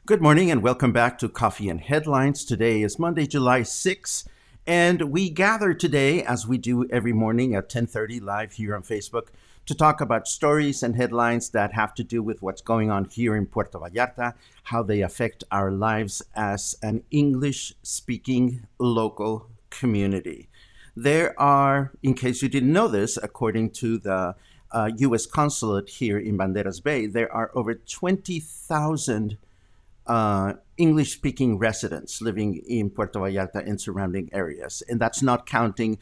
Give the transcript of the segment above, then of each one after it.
Good morning and welcome back to Coffee and Headlines. Today is Monday, July 6th, and we gather today, as we do every morning at 10:30 live here on Facebook, to talk about stories and headlines that have to do with what's going on here in Puerto Vallarta, how they affect our lives as an English-speaking local community. There are, in case you didn't know this, according to the U.S. consulate here in Banderas Bay, there are over 20,000 English-speaking residents living in Puerto Vallarta and surrounding areas, and that's not counting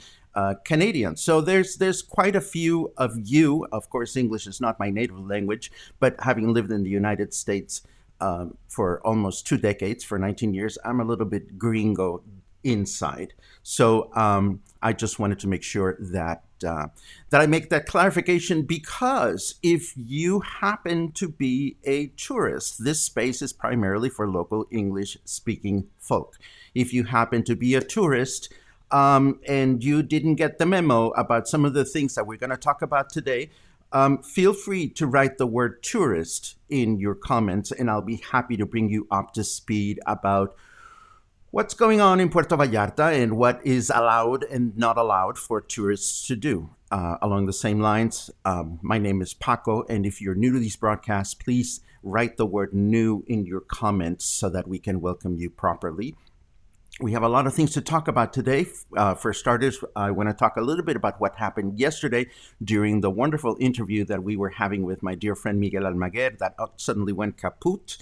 Canadians. So there's quite a few of you. Of course, English is not my native language, but having lived in the United States for almost 2 decades, for 19 years, I'm a little bit gringo inside. So I just wanted to make sure that I make that clarification, because if you happen to be a tourist, this space is primarily for local English-speaking folk. If you happen to be a tourist and you didn't get the memo about some of the things that we're going to talk about today, feel free to write the word tourist in your comments, and I'll be happy to bring you up to speed about what's going on in Puerto Vallarta and what is allowed and not allowed for tourists to do. Along the same lines, my name is Paco, and if you're new to these broadcasts, please write the word new in your comments so that we can welcome you properly. We have a lot of things to talk about today. For starters, I want to talk a little bit about what happened yesterday during the wonderful interview that we were having with my dear friend Miguel Almaguer that suddenly went kaput.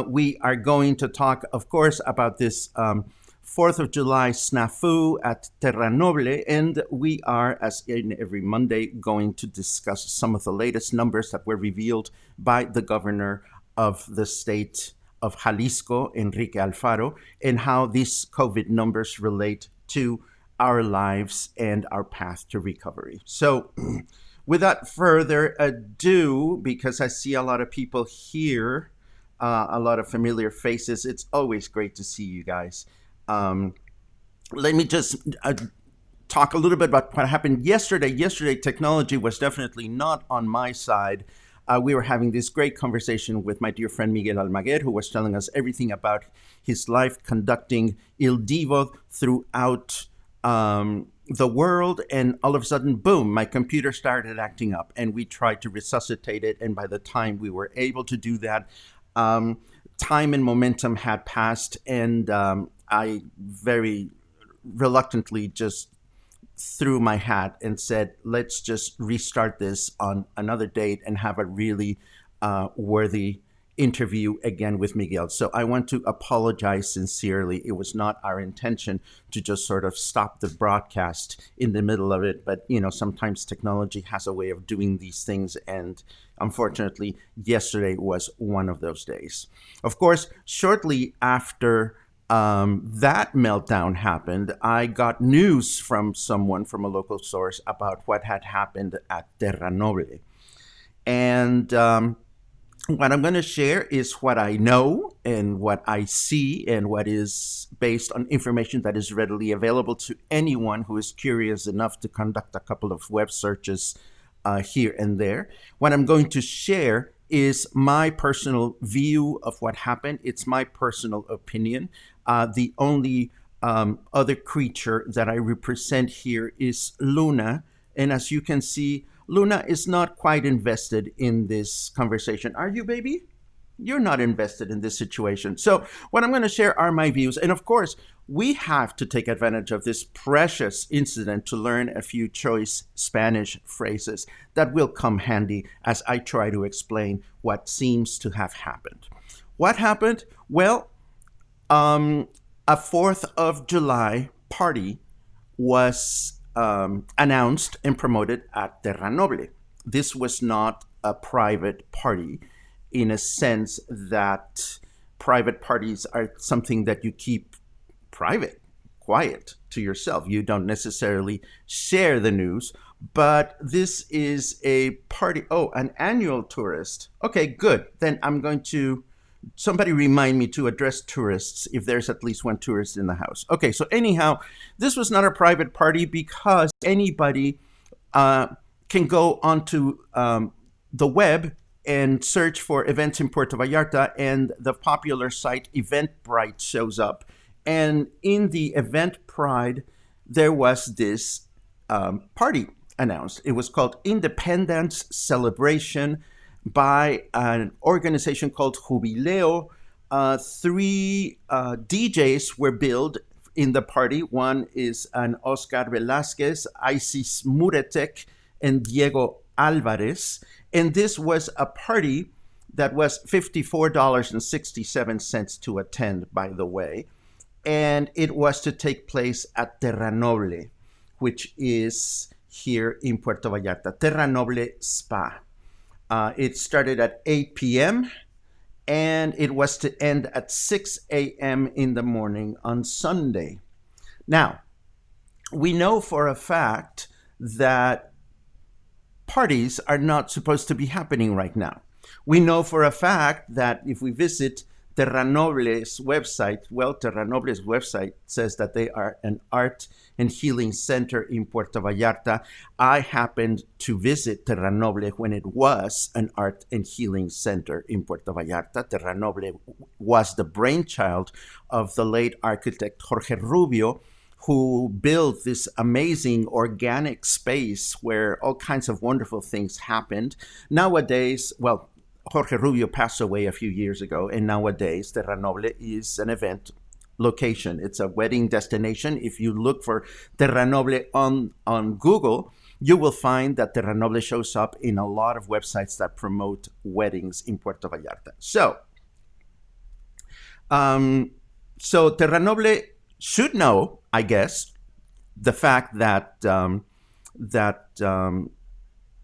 We are going to talk, of course, about this 4th of July snafu at Terra Noble, and we are, as in every Monday, going to discuss some of the latest numbers that were revealed by the governor of the state of Jalisco, Enrique Alfaro, and how these COVID numbers relate to our lives and our path to recovery. So, without further ado, because I see a lot of people here, a lot of familiar faces. It's always great to see you guys. Let me just talk a little bit about what happened yesterday. Yesterday, technology was definitely not on my side. We were having this great conversation with my dear friend Miguel Almaguer, who was telling us everything about his life conducting Il Divo throughout the world, and all of a sudden, boom, my computer started acting up, and we tried to resuscitate it, and by the time we were able to do that, time and momentum had passed, and I very reluctantly just threw my hat and said, let's just restart this on another date and have a really worthy interview again with Miguel. So I want to apologize sincerely. It was not our intention to just sort of stop the broadcast in the middle of it, but sometimes technology has a way of doing these things, and unfortunately, yesterday was one of those days. Of course, shortly after that meltdown happened, I got news from someone from a local source about what had happened at Terra Noble. And what I'm going to share is what I know and what I see and what is based on information that is readily available to anyone who is curious enough to conduct a couple of web searches here and there. What I'm going to share is my personal view of what happened. It's my personal opinion. The only other creature that I represent here is Luna. And as you can see, Luna is not quite invested in this conversation. Are you, baby? You're not invested in this situation. So what I'm going to share are my views. And of course, we have to take advantage of this precious incident to learn a few choice Spanish phrases that will come handy as I try to explain what seems to have happened. What happened? Well, a 4th of July party was announced and promoted at Terra Noble. This was not a private party in a sense that private parties are something that you keep private, quiet to yourself. You don't necessarily share the news, but this is a party. Oh, an annual tourist. Okay, good. Then I'm going to somebody remind me to address tourists if there's at least one tourist in the house. Okay, so anyhow, this was not a private party because anybody can go onto the web and search for events in Puerto Vallarta, and the popular site Eventbrite shows up. And in the Eventbrite, there was this party announced. It was called Independence Celebration by an organization called Jubileo. Three DJs were billed in the party. One is an Oscar Velasquez, Isis Muretek, and Diego Alvarez. And this was a party that was $54.67 to attend, by the way. And it was to take place at Terra Noble, which is here in Puerto Vallarta, Terra Noble Spa. It started at 8 p.m. and it was to end at 6 a.m. in the morning on Sunday. Now, we know for a fact that parties are not supposed to be happening right now. We know for a fact that if we visit Terra Noble's website, well, Terra Noble's website says that they are an art and healing center in Puerto Vallarta. I happened to visit Terra Noble when it was an art and healing center in Puerto Vallarta. Terra Noble was the brainchild of the late architect Jorge Rubio, who built this amazing organic space where all kinds of wonderful things happened. Nowadays, well, Jorge Rubio passed away a few years ago, and nowadays Terra Noble is an event location. It's a wedding destination. If you look for Terra Noble on Google, you will find that Terra Noble shows up in a lot of websites that promote weddings in Puerto Vallarta. So Terra Noble should know, I guess, the fact that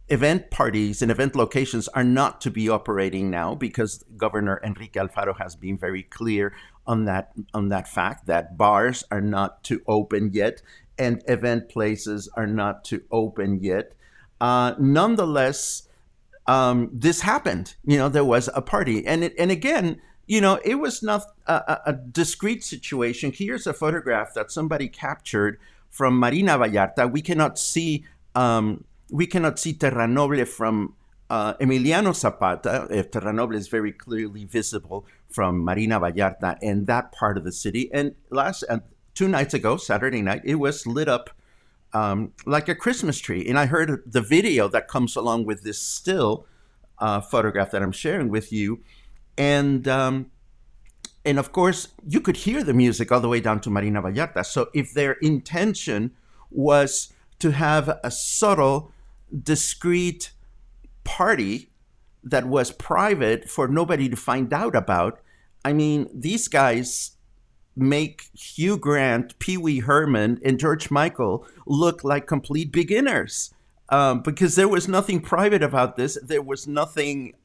event parties and event locations are not to be operating now, because Governor Enrique Alfaro has been very clear on that fact that bars are not to open yet and event places are not to open yet. Nonetheless, this happened. There was a party, and again, it was not a discrete situation. Here's a photograph that somebody captured from Marina Vallarta. We cannot see Terra Noble from Emiliano Zapata. Terra Noble is very clearly visible from Marina Vallarta and that part of the city. And 2 nights ago, Saturday night, it was lit up like a Christmas tree. And I heard the video that comes along with this still photograph that I'm sharing with you. And of course, you could hear the music all the way down to Marina Vallarta. So if their intention was to have a subtle, discreet party that was private for nobody to find out about, I mean, these guys make Hugh Grant, Pee Wee Herman, and George Michael look like complete beginners. Because there was nothing private about this. There was nothing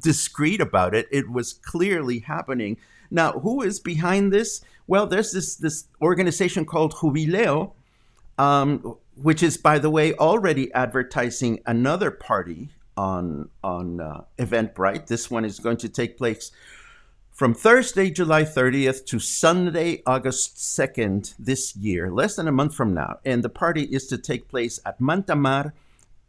discreet about it. It was clearly happening. Now, who is behind this? Well, there's this organization called Jubileo, which is, by the way, already advertising another party on Eventbrite. This one is going to take place from Thursday, July 30th to Sunday, August 2nd this year, less than a month from now. And the party is to take place at Mantamar,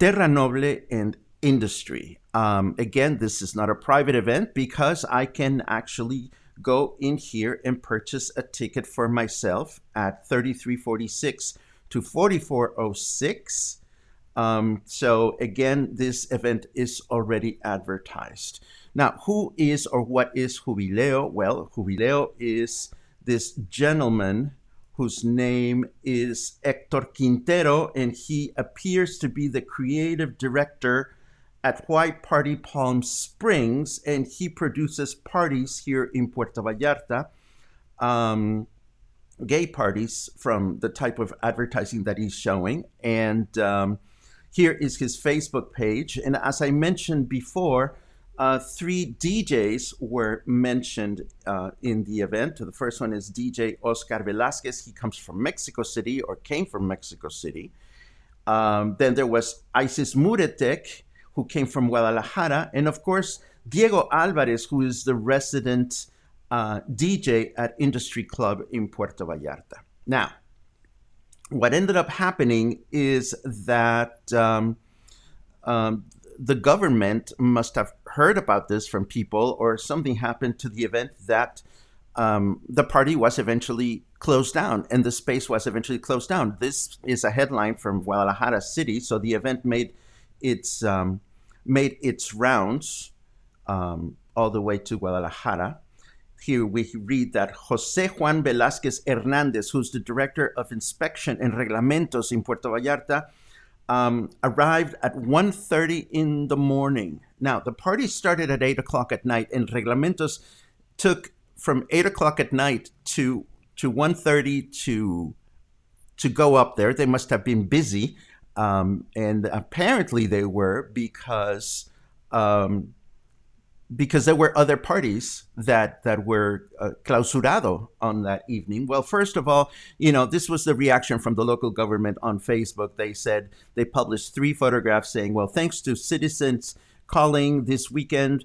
Terra Noble, and Industry. Again, this is not a private event because I can actually go in here and purchase a ticket for myself at $33.46 to $44.06. So again, this event is already advertised. Now, who is or what is Jubileo? Well, Jubileo is this gentleman whose name is Hector Quintero, and he appears to be the creative director at White Party Palm Springs, and he produces parties here in Puerto Vallarta, gay parties from the type of advertising that he's showing. And here is his Facebook page. And as I mentioned before, 3 DJs were mentioned in the event. The first one is DJ Oscar Velasquez. He comes from Mexico City, or came from Mexico City. Then there was Isis Muretek, who came from Guadalajara. And of course, Diego Alvarez, who is the resident DJ at Industry Club in Puerto Vallarta. Now, what ended up happening is that the government must have heard about this from people, or something happened to the event that the party was eventually closed down, and the space was eventually closed down. This is a headline from Guadalajara city. So the event its made its rounds all the way to Guadalajara. Here we read that Jose Juan Velázquez Hernández, who's the director of inspection and reglamentos in Puerto Vallarta, arrived at 1:30 in the morning. Now, the party started at 8 o'clock at night, and reglamentos took from 8 o'clock at night to 1:30 to go up there. They must have been busy, and apparently they were, because there were other parties that were clausurado on that evening. Well, first of all, this was the reaction from the local government on Facebook. They published 3 photographs saying, well, thanks to citizens calling this weekend,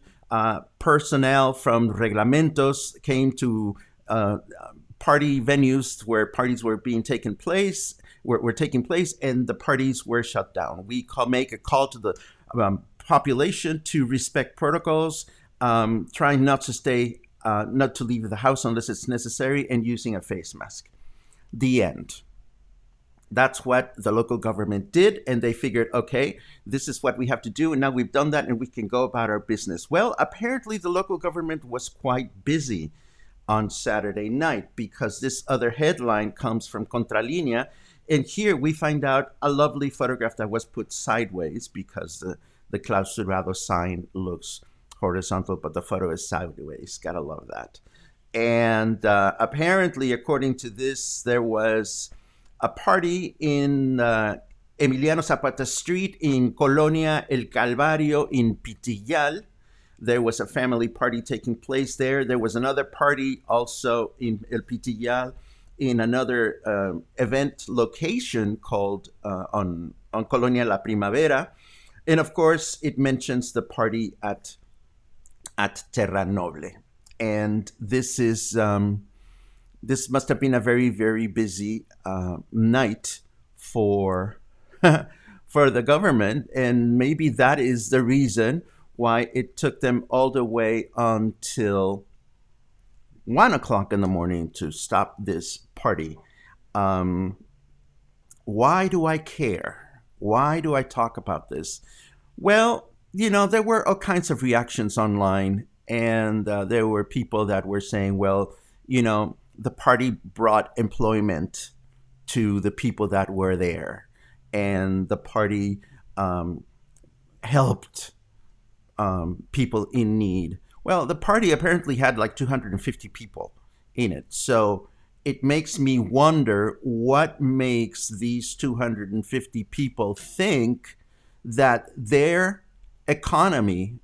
personnel from Reglamentos came to party venues where parties were taking place, and the parties were shut down. We make a call to the population to respect protocols, trying not to leave the house unless it's necessary, and using a face mask. The end. That's what the local government did, and they figured, okay, this is what we have to do, and now we've done that, and we can go about our business. Well, apparently the local government was quite busy on Saturday night, because this other headline comes from Contralinea, and here we find out a lovely photograph that was put sideways, because the clausurado sign looks horizontal, but the photo is sideways. Gotta love that. And apparently, according to this, there was a party in Emiliano Zapata Street in Colonia El Calvario in Pitillal. There was a family party taking place there. There was another party also in El Pitillal in another event location called on Colonia La Primavera. And of course, it mentions the party at Terra Noble. And this must have been a very, very busy night for the government, and maybe that is the reason why it took them all the way until 1 o'clock in the morning to stop this party. Why do I care? Why do I talk about this? Well, there were all kinds of reactions online, and there were people that were saying, well, the party brought employment to the people that were there, and the party helped people in need. Well, the party apparently had like 250 people in it. So it makes me wonder what makes these 250 people think that their economy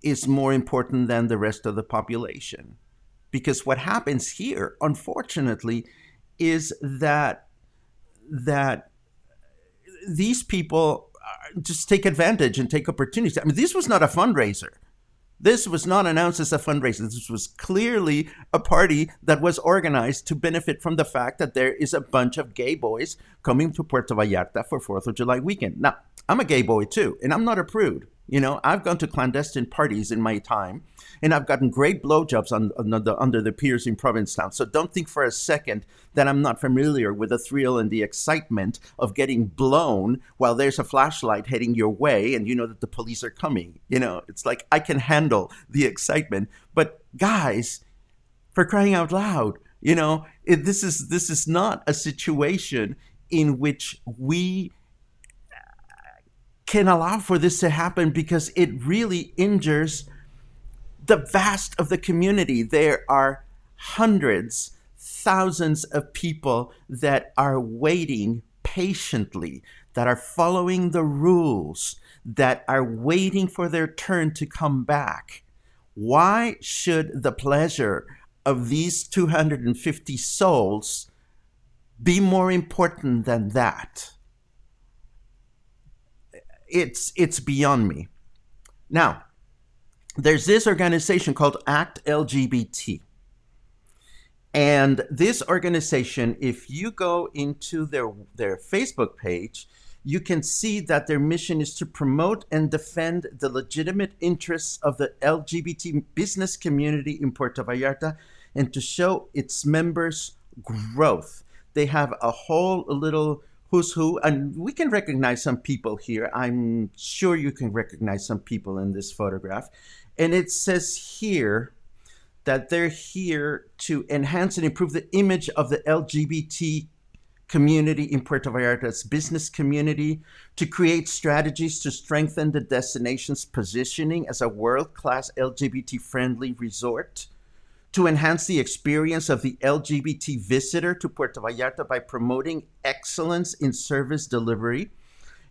is more important than the rest of the population. Because what happens here, unfortunately, is that these people just take advantage and take opportunities. I mean, this was not a fundraiser. This was not announced as a fundraiser. This was clearly a party that was organized to benefit from the fact that there is a bunch of gay boys coming to Puerto Vallarta for 4th of July weekend. Now, I'm a gay boy too, and I'm not a prude. I've gone to clandestine parties in my time, and I've gotten great blowjobs under the piers in Provincetown. So don't think for a second that I'm not familiar with the thrill and the excitement of getting blown while there's a flashlight heading your way, and you know that the police are coming. It's like I can handle the excitement. But guys, for crying out loud, this is not a situation in which we can allow for this to happen, because it really injures the vast of the community. There are hundreds, thousands of people that are waiting patiently, that are following the rules, that are waiting for their turn to come back. Why should the pleasure of these 250 souls be more important than that? It's beyond me. Now, there's this organization called ACT LGBT. And this organization, if you go into their Facebook page, you can see that their mission is to promote and defend the legitimate interests of the LGBT business community in Puerto Vallarta and to show its members growth. They have a whole little who's who, and we can recognize some people here. I'm sure you can recognize some people in this photograph. And it says here that they're here to enhance and improve the image of the LGBT community in Puerto Vallarta's business community, to create strategies to strengthen the destination's positioning as a world-class LGBT-friendly resort, to enhance the experience of the LGBT visitor to Puerto Vallarta by promoting excellence in service delivery.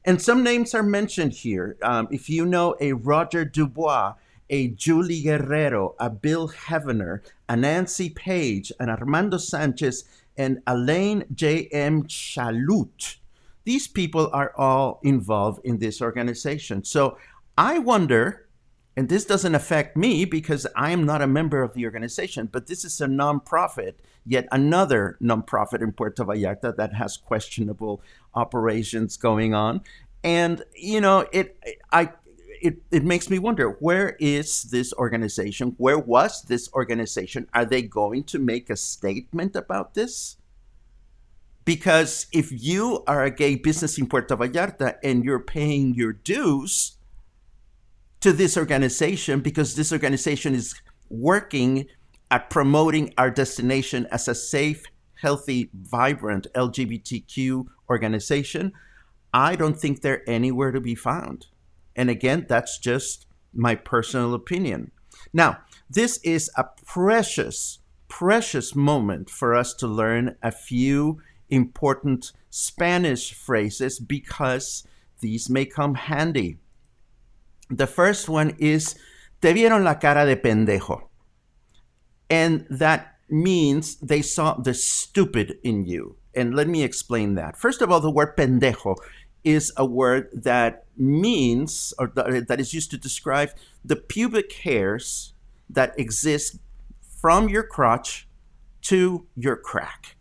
And some names are mentioned here. If you know a Roger Dubois, a Julie Guerrero, a Bill Heavener, a Nancy Page, an Armando Sanchez, and Elaine J.M. Chalut. These people are all involved in this organization. So I wonder, and this doesn't affect me because I am not a member of the organization, but this is a nonprofit, yet another nonprofit in Puerto Vallarta that has questionable operations going on. And, you know, it makes me wonder, where is this organization? Where was this organization? Are they going to make a statement about this? Because if you are a gay business in Puerto Vallarta and you're paying your dues to this organization because this organization is working at promoting our destination as a safe, healthy, vibrant LGBTQ organization, I don't think they're anywhere to be found. And again, that's just my personal opinion. Now, this is a precious, precious moment for us to learn a few important Spanish phrases because these may come handy. The first one is, te vieron la cara de pendejo. And that means they saw the stupid in you. And let me explain that. First of all, the word pendejo is a word that means, or that is used to describe the pubic hairs that exist from your crotch to your crack.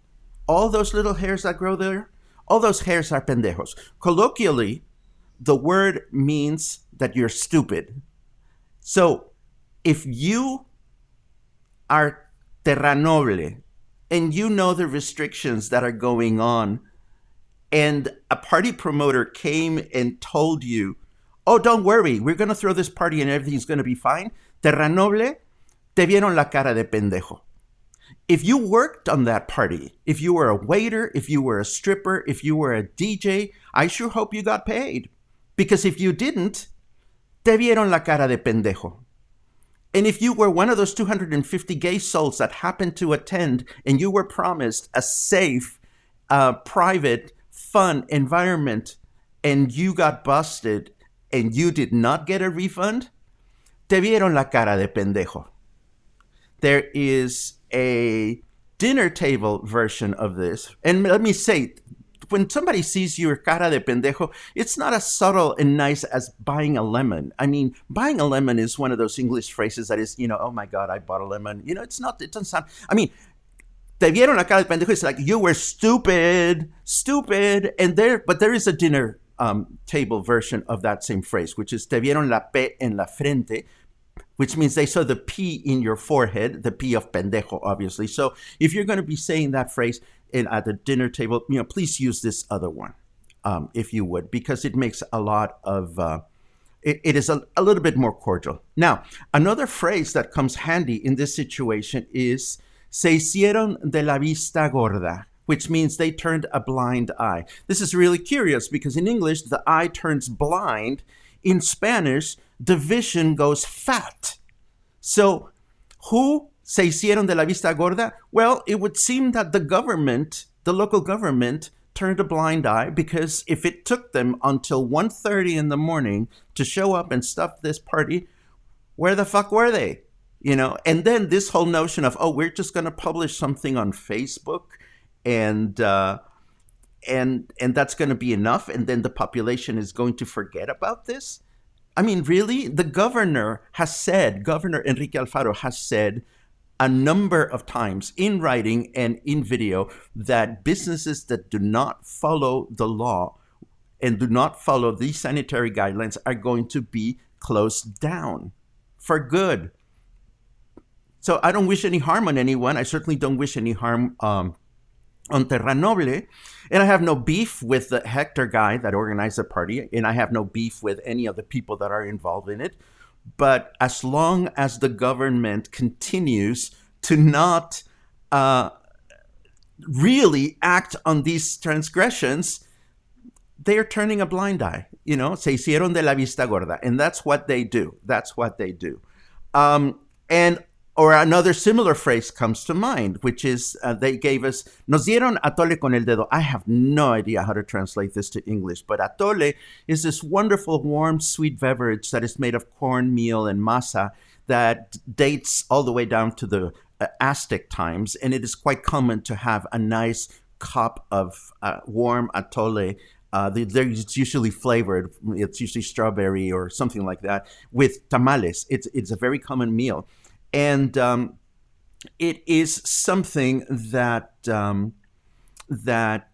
All those little hairs that grow there, all those hairs are pendejos. Colloquially, the word means that you're stupid. So if you are Terra Noble and you know the restrictions that are going on, and a party promoter came and told you, oh, don't worry, we're going to throw this party and everything's going to be fine. Terra Noble, te vieron la cara de pendejo. If you worked on that party, if you were a waiter, if you were a stripper, if you were a DJ, I sure hope you got paid. Because if you didn't, te vieron la cara de pendejo. And if you were one of those 250 gay souls that happened to attend and you were promised a safe, private, fun environment and you got busted and you did not get a refund, te vieron la cara de pendejo. There is a dinner table version of this. And let me say, when somebody sees your cara de pendejo, it's not as subtle and nice as buying a lemon. I mean, buying a lemon is one of those English phrases that is, oh my God, I bought a lemon. It doesn't sound, te vieron la cara de pendejo. It's like, you were stupid. And there is a dinner table version of that same phrase, which is te vieron la P en la frente, which means they saw the P in your forehead, the P of pendejo, obviously. So if you're going to be saying that phrase at the dinner table, please use this other one, if you would, because it makes a lot of, it is a little bit more cordial. Now, another phrase that comes handy in this situation is, se hicieron de la vista gorda, which means they turned a blind eye. This is really curious because in English, the eye turns blind. In Spanish, the vision goes fat. So who se hicieron de la vista gorda? Well, it would seem that the local government turned a blind eye, because if it took them until 1:30 in the morning to show up and stuff this party, where the fuck were they? And then this whole notion of, oh, we're just going to publish something on Facebook and that's going to be enough, and then the population is going to forget about this. I mean, really? The Governor Enrique Alfaro has said a number of times in writing and in video that businesses that do not follow the law and do not follow these sanitary guidelines are going to be closed down for good. So I don't wish any harm on anyone. I certainly don't wish any harm on Terra Noble. And I have no beef with the Hector guy that organized the party, and I have no beef with any of the people that are involved in it. But as long as the government continues to not really act on these transgressions, they are turning a blind eye. Se hicieron de la vista gorda, and that's what they do. That's what they do. And or another similar phrase comes to mind, which is they gave us, nos dieron atole con el dedo. I have no idea how to translate this to English, but atole is this wonderful, warm, sweet beverage that is made of cornmeal and masa that dates all the way down to the Aztec times, and it is quite common to have a nice cup of warm atole. It's usually flavored. It's usually strawberry or something like that with tamales. It's a very common meal. And it is something that that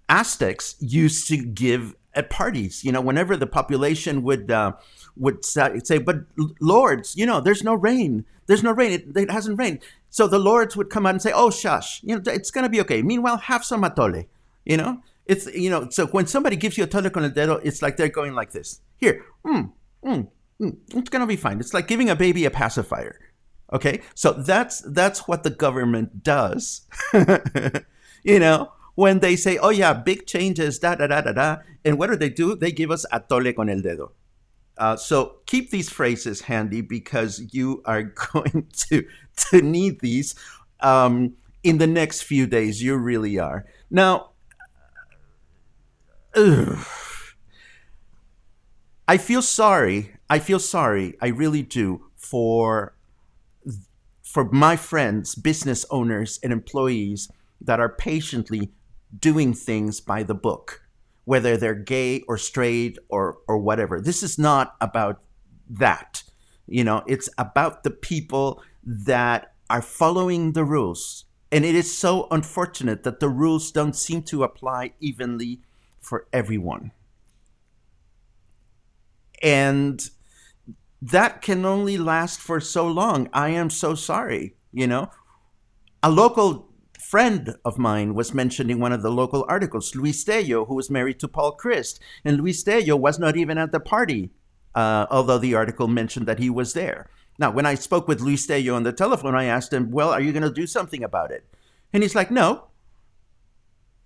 Aztecs used to give at parties. Whenever the population would say, "But lords, there's no rain. There's no rain. It hasn't rained." So the lords would come out and say, "Oh, shush, it's gonna be okay." Meanwhile, have some atole. It's So when somebody gives you atole con el dedo, it's like they're going like this. Here, it's gonna be fine. It's like giving a baby a pacifier. Okay, so that's what the government does. When they say, "Oh yeah, big changes, da da da da da," and what do? They give us atole con el dedo. So keep these phrases handy because you are going to need these in the next few days. You really are. Now, I feel sorry. I really do for my friends, business owners, and employees that are patiently doing things by the book, whether they're gay or straight or whatever. This is not about that. It's about the people that are following the rules. And it is so unfortunate that the rules don't seem to apply evenly for everyone. And that can only last for so long. I am so sorry. A local friend of mine was mentioned in one of the local articles, Luis Tello, who was married to Paul Christ. And Luis Tello was not even at the party, although the article mentioned that he was there. Now, when I spoke with Luis Tello on the telephone, I asked him, "Well, are you going to do something about it?" And he's like, "No."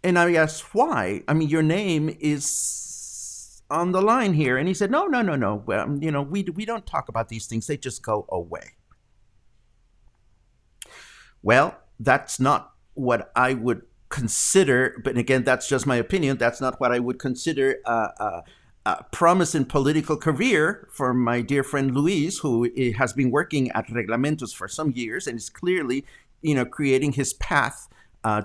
And I asked, "Why? I mean, your name is on the line here." And he said, no. Well, we don't talk about these things. They just go away. Well, that's not what I would consider, but again, that's just my opinion. That's not what I would consider a promising political career for my dear friend Luis, who has been working at Reglamentos for some years and is clearly, creating his path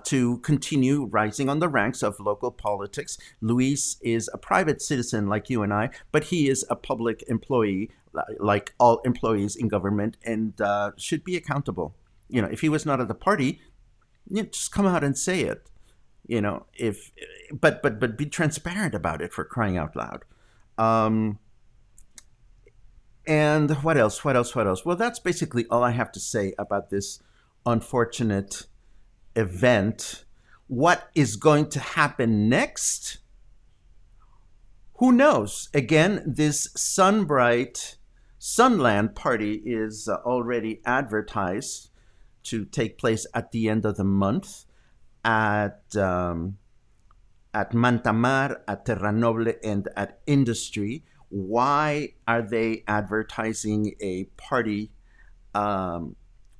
to continue rising on the ranks of local politics. Luis is a private citizen like you and I, but he is a public employee like all employees in government and should be accountable. If he was not at the party, just come out and say it. But be transparent about it, for crying out loud. And what else? Well, that's basically all I have to say about this unfortunate event. What is going to happen next? Who knows? Again, this Sunland party is already advertised to take place at the end of the month at Mantamar, at Terra Noble, and at Industry. Why are they advertising a party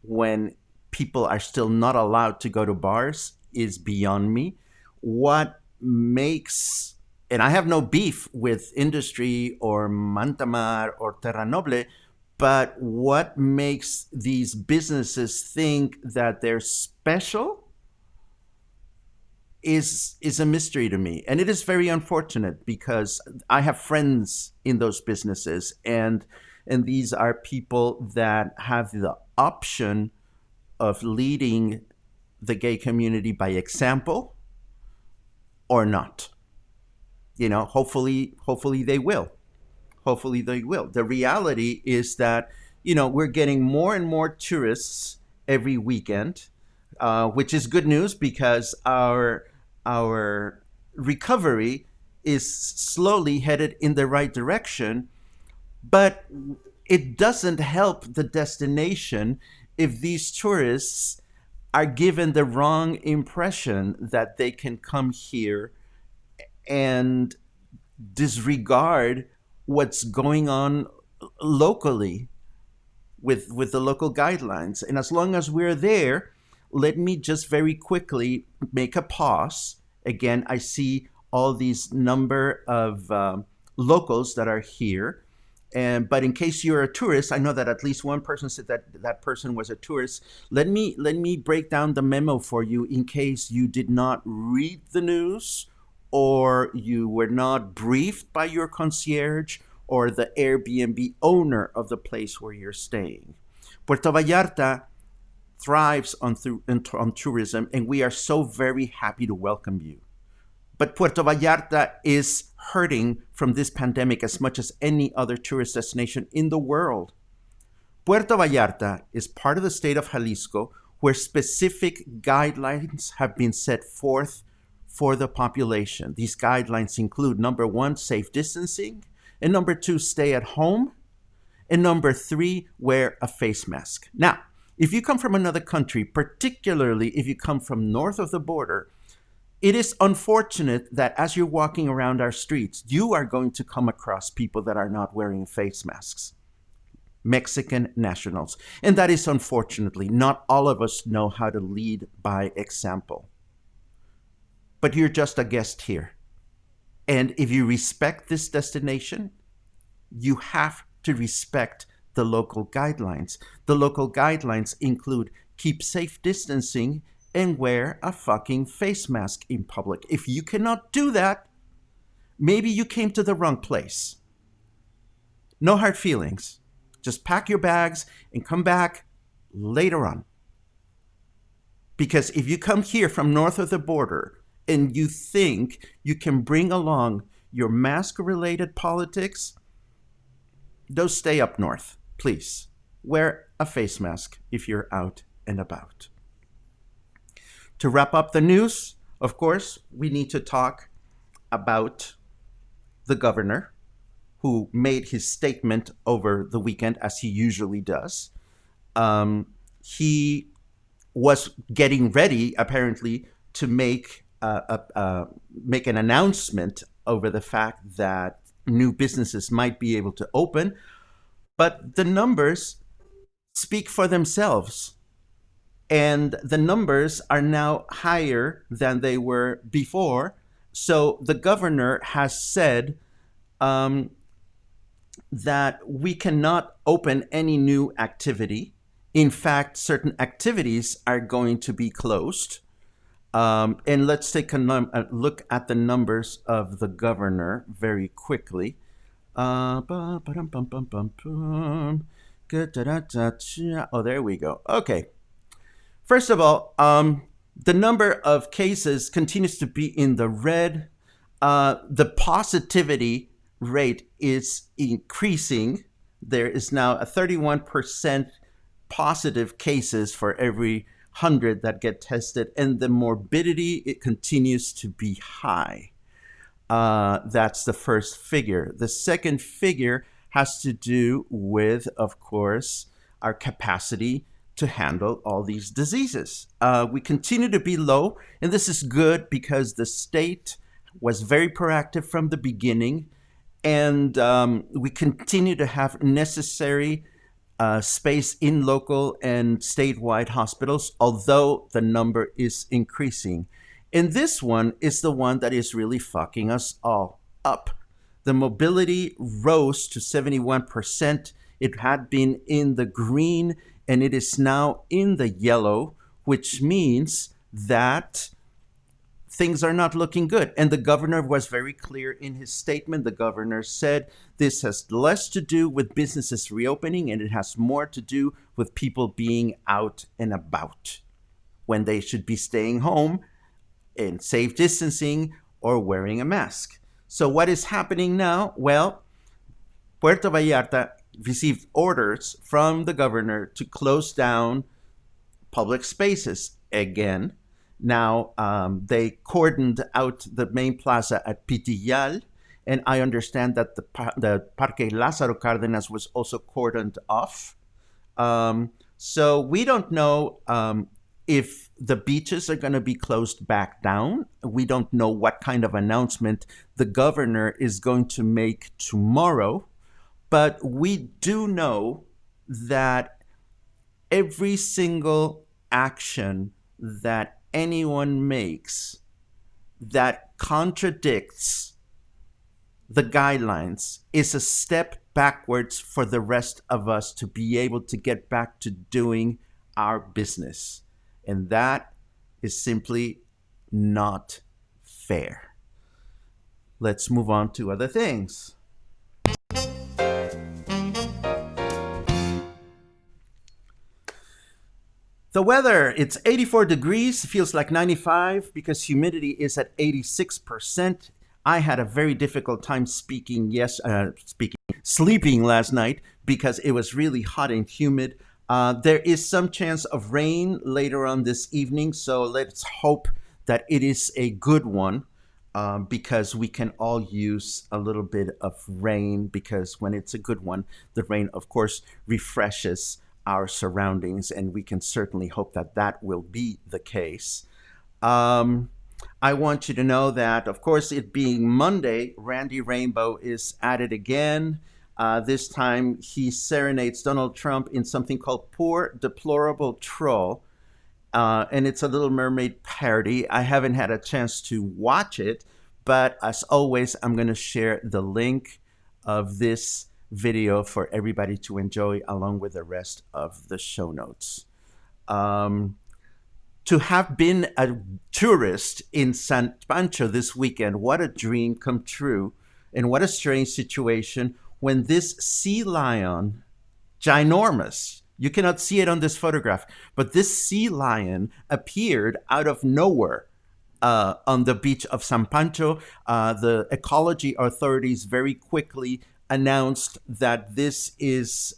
when people are still not allowed to go to bars is beyond me. What makes, and I have no beef with Industry or Mantamar or Terra Noble, but what makes these businesses think that they're special is a mystery to me. And it is very unfortunate because I have friends in those businesses, and these are people that have the option of leading the gay community by example or not. Hopefully they will. Hopefully they will. The reality is that we're getting more and more tourists every weekend, which is good news because our recovery is slowly headed in the right direction. But it doesn't help the destination if these tourists are given the wrong impression that they can come here and disregard what's going on locally with the local guidelines. And as long as we're there, let me just very quickly make a pause. Again, I see all these number of locals that are here. But in case you're a tourist, I know that at least one person said that that person was a tourist. Let me break down the memo for you in case you did not read the news, or you were not briefed by your concierge or the Airbnb owner of the place where you're staying. Puerto Vallarta thrives on tourism, and we are so very happy to welcome you. But Puerto Vallarta is hurting from this pandemic as much as any other tourist destination in the world. Puerto Vallarta is part of the state of Jalisco where specific guidelines have been set forth for the population. These guidelines include, number one, safe distancing, and number two, stay at home, and number three, wear a face mask. Now, if you come from another country, particularly if you come from north of the border, it is unfortunate that as you're walking around our streets, you are going to come across people that are not wearing face masks. Mexican nationals. And that is unfortunately, not all of us know how to lead by example. But you're just a guest here. And if you respect this destination, you have to respect the local guidelines. The local guidelines include keep safe distancing and wear a fucking face mask in public. If you cannot do that, maybe you came to the wrong place. No hard feelings. Just pack your bags and come back later on. Because if you come here from north of the border and you think you can bring along your mask-related politics, those stay up north, please. Wear a face mask if you're out and about. To wrap up the news, of course, we need to talk about the governor who made his statement over the weekend, as he usually does. He was getting ready, apparently, to make an announcement over the fact that new businesses might be able to open, but the numbers speak for themselves. And the numbers are now higher than they were before. So the governor has said that we cannot open any new activity. In fact, certain activities are going to be closed. And let's take a look at the numbers of the governor very quickly. Oh, there we go. Okay. First of all, the number of cases continues to be in the red. The positivity rate is increasing. There is now a 31% positive cases for every 100 that get tested, and the morbidity, it continues to be high. That's the first figure. The second figure has to do with, of course, our capacity to handle all these diseases. We continue to be low, and this is good because the state was very proactive from the beginning, and we continue to have necessary space in local and statewide hospitals, although the number is increasing. And this one is the one that is really fucking us all up. The mobility rose to 71%. It had been in the green, and it is now in the yellow, which means that things are not looking good. And the governor was very clear in his statement. The governor said this has less to do with businesses reopening, and it has more to do with people being out and about when they should be staying home and safe distancing or wearing a mask. So what is happening now? Well, Puerto Vallarta received orders from the governor to close down public spaces again. Now, they cordoned out the main plaza at Pitillal, and I understand that the Parque Lázaro Cárdenas was also cordoned off. So we don't know if the beaches are going to be closed back down. We don't know what kind of announcement the governor is going to make tomorrow, but we do know that every single action that anyone makes that contradicts the guidelines is a step backwards for the rest of us to be able to get back to doing our business. And that is simply not fair. Let's move on to other things. The weather, it's 84 degrees, feels like 95 because humidity is at 86%. I had a very difficult time sleeping last night because it was really hot and humid. There is some chance of rain later on this evening, so let's hope that it is a good one, because we can all use a little bit of rain, because when it's a good one, the rain, of course, refreshes our surroundings, and we can certainly hope that that will be the case. I want you to know that, of course, it being Monday, Randy Rainbow is at it again. This time he serenades Donald Trump in something called Poor Deplorable Troll. And it's a Little Mermaid parody. I haven't had a chance to watch it, but as always, I'm going to share the link of this video for everybody to enjoy along with the rest of the show notes. To have been a tourist in San Pancho this weekend, what a dream come true, and what a strange situation when this sea lion, ginormous, you cannot see it on this photograph, but this sea lion appeared out of nowhere on the beach of San Pancho. The ecology authorities very quickly announced that this is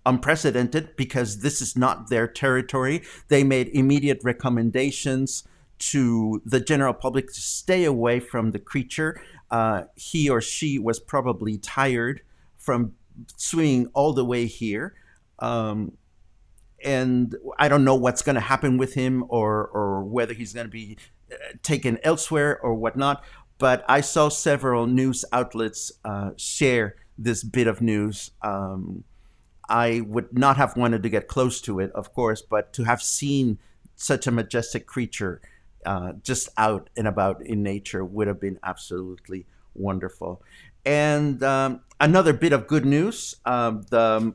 unprecedented because this is not their territory. They made immediate recommendations to the general public to stay away from the creature. He or she was probably tired from swimming all the way here. And I don't know what's going to happen with him, or whether he's going to be taken elsewhere or whatnot. But I saw several news outlets share this bit of news. I would not have wanted to get close to it, of course, but to have seen such a majestic creature just out and about in nature would have been absolutely wonderful. And another bit of good news, the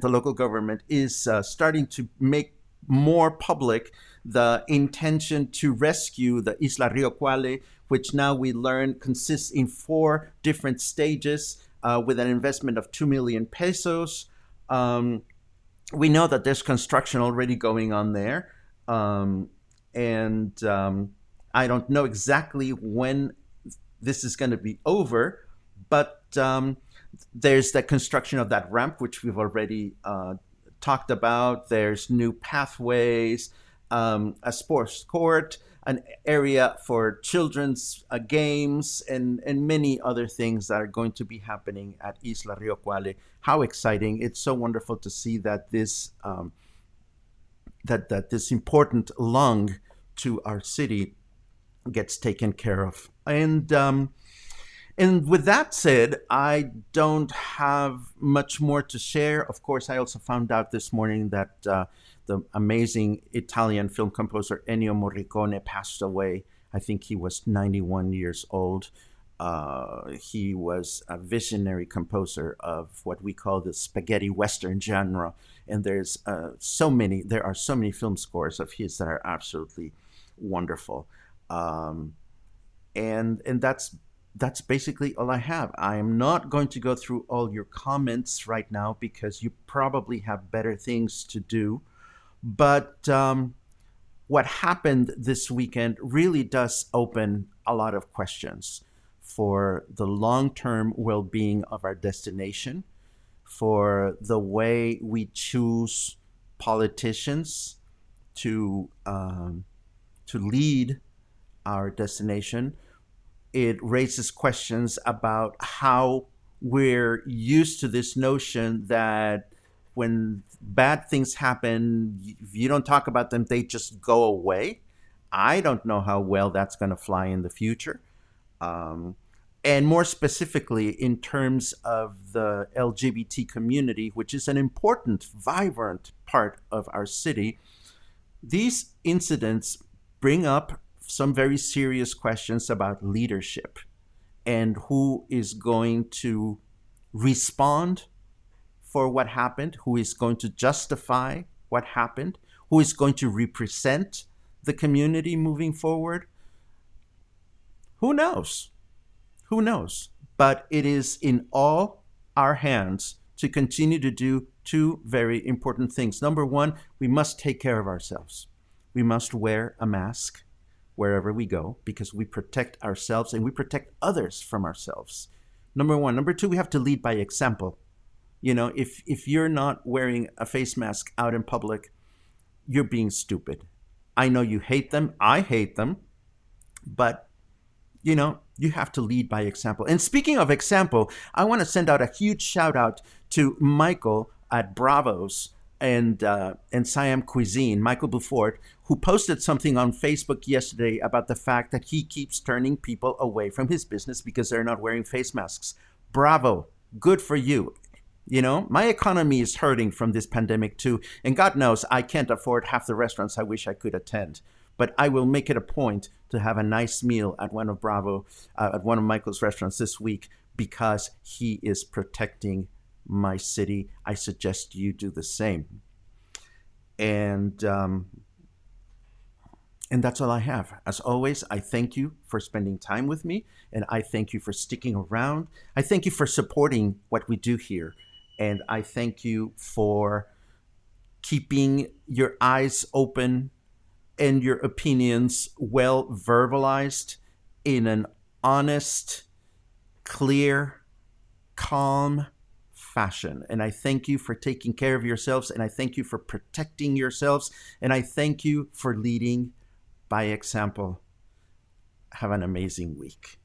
local government is starting to make more public the intention to rescue the Isla Rio Cuale, which now we learn consists in 4 different stages with an investment of 2 million pesos. We know that there's construction already going on there. And I don't know exactly when this is going to be over, but there's the construction of that ramp, which we've already talked about. There's new pathways, a sports court, an area for children's games, and many other things that are going to be happening at Isla Rio Cuale. How exciting. It's so wonderful to see that this that this important lung to our city gets taken care of. And with that said, I don't have much more to share. Of course, I also found out this morning that the amazing Italian film composer Ennio Morricone passed away. I think he was 91 years old. He was a visionary composer of what we call the spaghetti western genre. And there are so many film scores of his that are absolutely wonderful. And that's basically all I have. I am not going to go through all your comments right now because you probably have better things to do. But what happened this weekend really does open a lot of questions. for the long-term well-being of our destination, for the way we choose politicians to lead our destination. It raises questions about how we're used to this notion that when bad things happen, if you don't talk about them, they just go away. I don't know how well that's going to fly in the future. Um, and more specifically, in terms of the LGBT community, which is an important, vibrant part of our city, these incidents bring up some very serious questions about leadership and who is going to respond for what happened, who is going to justify what happened, who is going to represent the community moving forward. Who knows? Who knows? But it is in all our hands to continue to do two very important things. Number one, we must take care of ourselves. We must wear a mask wherever we go because we protect ourselves and we protect others from ourselves. Number one. Number two, we have to lead by example. You know, if you're not wearing a face mask out in public, you're being stupid. I know you hate them. I hate them. But you know, you have to lead by example. And speaking of example, I want to send out a huge shout out to Michael at Bravos and Siam Cuisine, Michael Beaufort, who posted something on Facebook yesterday about the fact that he keeps turning people away from his business because they're not wearing face masks. Bravo. Good for you. You know, my economy is hurting from this pandemic too. And God knows I can't afford half the restaurants I wish I could attend. But I will make it a point to have a nice meal at one of at one of Michael's restaurants this week because he is protecting my city. I suggest you do the same. And that's all I have. As always, I thank you for spending time with me, and I thank you for sticking around. I thank you for supporting what we do here, and I thank you for keeping your eyes open and your opinions well verbalized in an honest, clear, calm fashion. And I thank you for taking care of yourselves, and I thank you for protecting yourselves, and I thank you for leading by example. Have an amazing week.